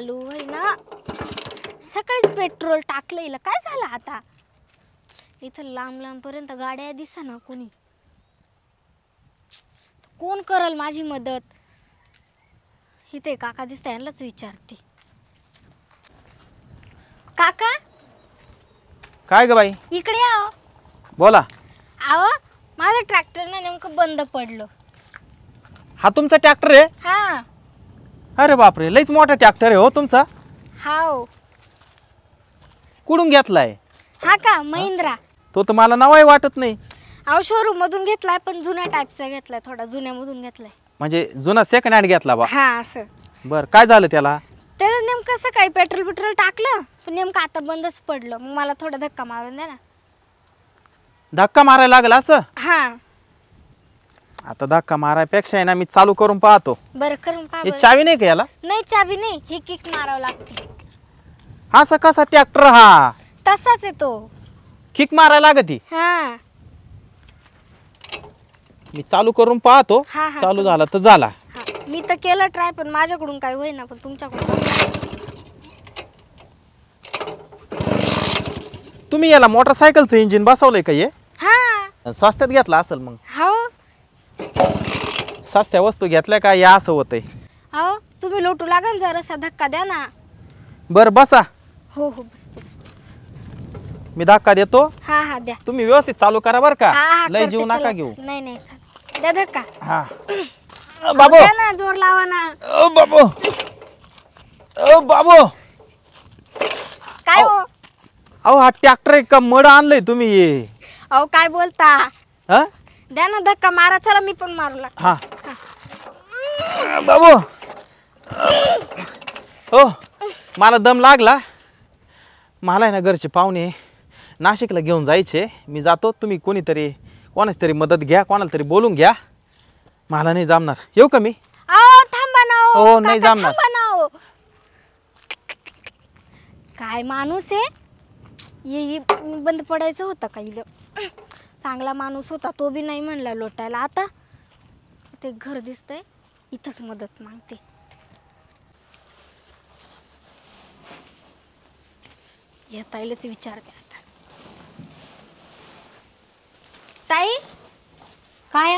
चालू आहे ना, सकाळीच पेट्रोल टाकलं. हिला काय झालं आता? इथं लांब लांब पर्यंत गाड्या दिसेना कोणी. कोण करल माझी मदत? इथे काका दिसताय, यांनाच विचारते. काका काय ग बाई? इकडे या. बोला. आव माझं ट्रॅक्टर ना नेमकं बंद पडलं. हा तुमचा ट्रॅक्टर आहे? हा. अरे बापरे, लईच मोठा ट्रॅक्टर आहे हो तुमचा. हाव. कुठून घेतलाय? हा का, महिंद्रा. तो तर मला नावही वाटत नाही. अहो शोरूम मधून घेतलाय, पण जुन्या टाईपचा घेतलाय, थोडा जुन्यामधून घेतलाय. म्हणजे जुना सेकंड हँड घेतला बा? हा असं. बर, काय झालं त्याला? तर नेमकं सकाळी पेट्रोल टाकलं, पण नेमकं आता बंदच पडलं. मग मला थोडा धक्का मारून द्या ना. धक्का मारायला लागला असं? हा. आता धक्का मारायपेक्षा आहे ना, मी चालू करून पाहतो. बरं, करून पहा. हे चावी नाही का याला? नाही, चाबी नाही, हे किक मारावं लागते. असा कसा ट्रॅक्टर हा? तसाच आहे तो. किक मारायला लागती? हा. मी चालू करून पाहतो. हा, हा, चालू झाला तर झाला. हा. मी तर केलं ट्राय, पण माझ्याकडून काय होईना, पण तुमच्याकडून. तुम्ही याला मोटरसायकलचं इंजिन बसवलंय का? हे हा. स्वस्तात घेतला असेल मग. हो. सस्त्या वस्तू घेतल्या का या असं होतंय? हो, तुम्ही लोटू लागा ना, जरासा धक्का द्या ना. बर बसा. हो हो, बसते. मी धक्का देतो. हा हा, द्या. तुम्ही व्यवस्थित चालू करा बर का. हा, लय करते, जीव नका चला. घेऊ. नाही नाही, द्या धक्का. हा. बाबू, द्या ना, जोर लावा ना. ओ बाबू, ओ बाबू. काय हो? अहो हा ट्रॅक्टर आहे का मड आणलंय तुम्ही? अहो काय बोलता? हा? द्या ना धक्का मारा, चला मी पण मारू लागते. हा. बाबू, हो मला दम लागला. मला आहे ना घरचे पाहुणे नाशिकला घेऊन जायचे. मी जातो. तुम्ही कोणाची तरी मदत घ्या, कोणाला तरी बोलून घ्या. मला नाही जमणार. येऊ का मी? अहो थांबा ना. हो, नाही जमणार. थांबा ना. काय माणूस आहे? ये बंद पडायचं होतं का हिला? चांगला माणूस होता, तो बी नाही म्हणला लोटायला. आता ते घर दिसतंय, इथंच मदत मागते. या ताईलाच विचारते आता. ताई काय?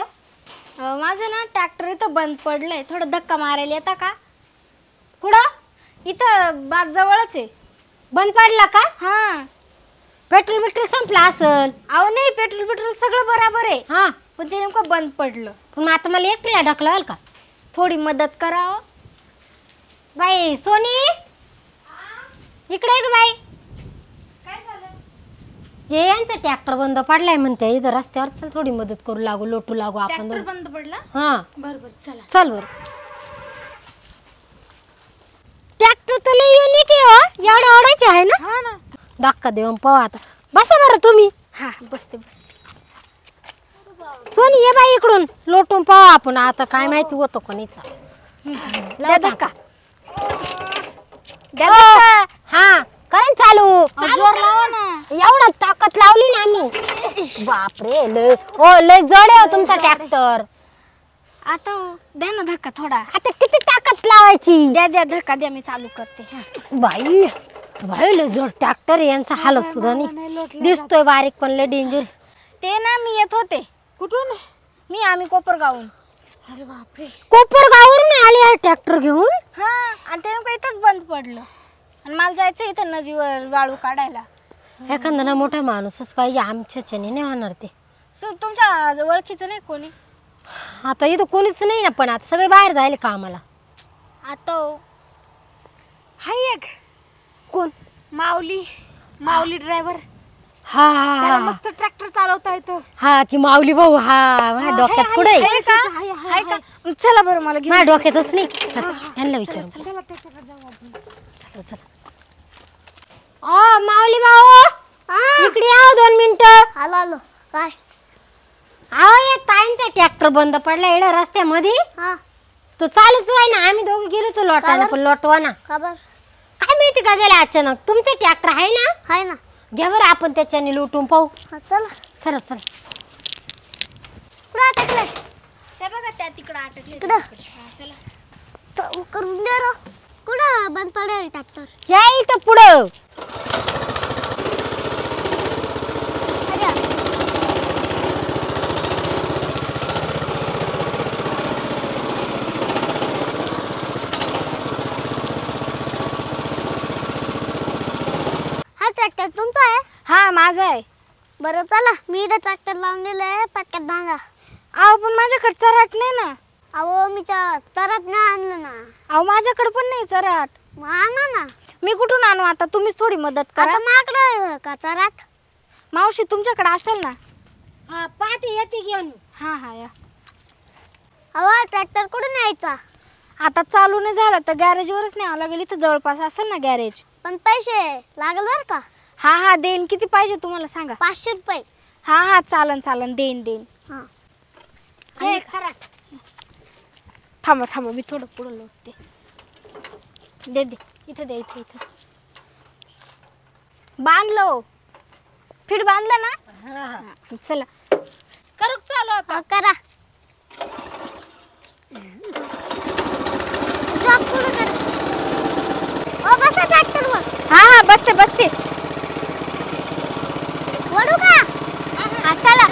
माझं ना ट्रॅक्टर इथं बंद पडलंय, थोडं धक्का मारायला येता का? कुठं? इथं बाज जवळच आहे. बंद पडला का? हा. पेट्रोल संपला असल. अहो नाही, पेट्रोल सगळं बरोबर आहे, हा, पण ते नेमकं बंद पडलं. पण आता मला एकट्याला ढकलाल का? थोडी मदत करा हो. बाई सोनी, इकडे ग बाई. काय झालं? हे यांचा ट्रॅक्टर बंद पडलाय म्हणते इथं रस्त्यावर. चल थोडी मदत करू लागू, लोटू लागू आपण ट्रॅक्टर दोघं. बंद पडला? हा, बरोबर, चला. चल बर. ट्रॅक्टर तर लय युनिक आहे हो, एवढा ओढायचे आहे ना. हा ना. धक्का देऊन पाहू आता. बसा बरं तुम्ही. हा, बसते. सोनी ये बाई इकडून, लोटून पाहू आपण आता. काय माहिती होतो कोणीचा. द्या धक्का. द्या धक्का. हा, करेन चालू. जोर लावा ना. एवढा ताकद लावली ना आम्ही. बापरे, लय जड आहे तुमचा ट्रॅक्टर. आता हो, द्या ना धक्का थोडा. आता किती ताकद लावायची? द्या धक्का द्या, मी चालू करते. हा. बाई लय जड ट्रॅक्टर आहे, यांचा हालत सुद्धा नाही दिसतोय. बारीक पण लय डेंजर. ते ना मी येत होते. कुठून? आम्ही कोपरगावून. अरे बापरे, कोपरगावरून आले आहे ट्रॅक्टर घेऊन? हा, आणि ते नेमकं इथंच बंद पडलं, आणि मला जायचं इथं नदीवर वाळू काढायला. एखादा ना मोठा माणूसच पाहिजे, आमच्याच्याने नाही होणार ते. तुमच्या ओळखीचं नाही कोणी? आता इथं कोणीच नाही ना, पण आता सगळे बाहेर जायले कामाला. आता हाय एक कोण? माऊली ड्रायव्हर. हा त्याला मस्त ट्रॅक्टर चालवता येतो. हा, ती माऊली भाऊ. हा, माझ्या डोक्यात कुठे आहे का? चला बरं, मला घेऊन. माझ्या डोक्यातच नाही. त्यांना विचारू. चला चला. माऊली भाऊ इकडे या 2 मिनिटं. आलो. काय? अहो या ताईंचा ट्रॅक्टर बंद पडला एवढ्या रस्त्यामध्ये. तो चालूच आहे ना. आम्ही दोघे गेलो तो लोटायला, पण लोटवा ना. काय माहिती का झालं अचानक. तुमचं ट्रॅक्टर आहे ना? आहे ना. घ्या बरं, आपण त्याच्याने लुटून पाहू. चला. कुठं अटकले? ते बघा, त्या तिकडं अटकले. चला. करून द्या. कुठं बंद पडेल ट्रॅक्टर? या इथं पुढं. हा ट्रॅक्टर तुमचा आहे? हा माझा आहे. बरं चला, मी इथं ट्रॅक्टर लावून दिलंय, पटक्यात बांधा. अहो पण माझ्याकडे चराट नाही ना. अहो मी चराट नाही आणलं ना. अहो माझ्याकडे पण नाही चराट. मग आणा ना. मी कुठून आणू आता? तुम्हीच थोडी मदत करा. आता माझ्याकडे का चराट? मावशी तुमच्याकडे असेल ना. हा पाहते येते घेऊन. हा हा या. अहो ट्रॅक्टर कुठून न्यायचा? आता चालू नाही झाला तर गॅरेजवरच न्यावं लागेल. इथं जवळपास असेल ना गॅरेज. पण पैसे लागल बरं का? हा हा देईन. किती पाहिजे तुम्हाला सांगा? 500 रुपये. हा हा चालन चालन देईन. हा हे खराट. थांबा मी थोडं पुढं लोटते. दे इथं दे इथं बांधलो. फिट बांधला ना? हा चला करू चालू आता. करा. जॉब पुढं करा. ओ बसा ट्रॅक्टरवर. हा बसते. वळू का? हा चला.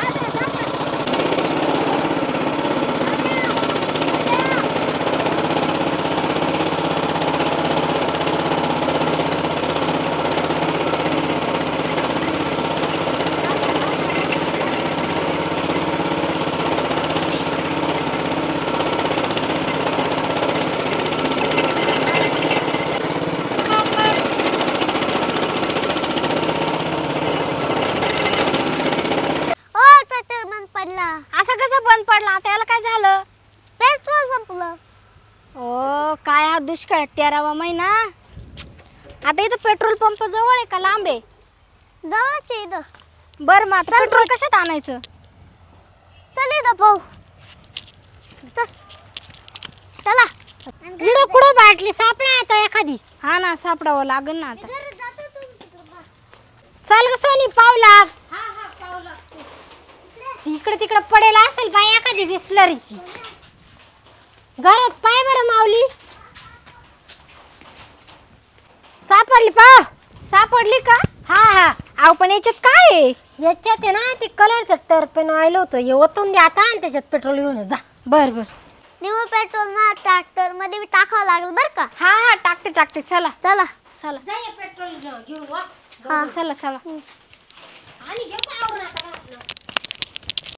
असं कसं बंद पडला? आता याला काय झालं? पेट्रोल संपलं. ओ काय हा दुष्काळ 13वा महिना. आता इथं पेट्रोल पंप जवळ आहे का लांब आहे? जवळच आहे इथं. बरं मग आता पेट्रोल कशात आणायचं? चल इथं पाहू. चला. इकडं कुठं बाटली सापडा आता एखादी. हा ना सापडावं लागेल ना आता. चल ग सोनी पाव लाग. इकडे तिकडे पडेल असेल बाई एखादी बिस्लरीची. घरात पाय बरं माऊली. सापडली पाव. सापडली का? हा अहो पण याच्यात काय आहे? याच्यात आहे ना ते कलरचं टर्पेन ऑइल होतं. हे ओतून द्या आता आणि त्याच्यात पेट्रोल घेऊन जा. बर निव्वळ पेट्रोल ना ट्रॅक्टर मध्ये टाकावं लागेल बर का? हा टाकते. चला जा पेट्रोल घेऊन वा. चला आणि घेऊ का आवरून आता.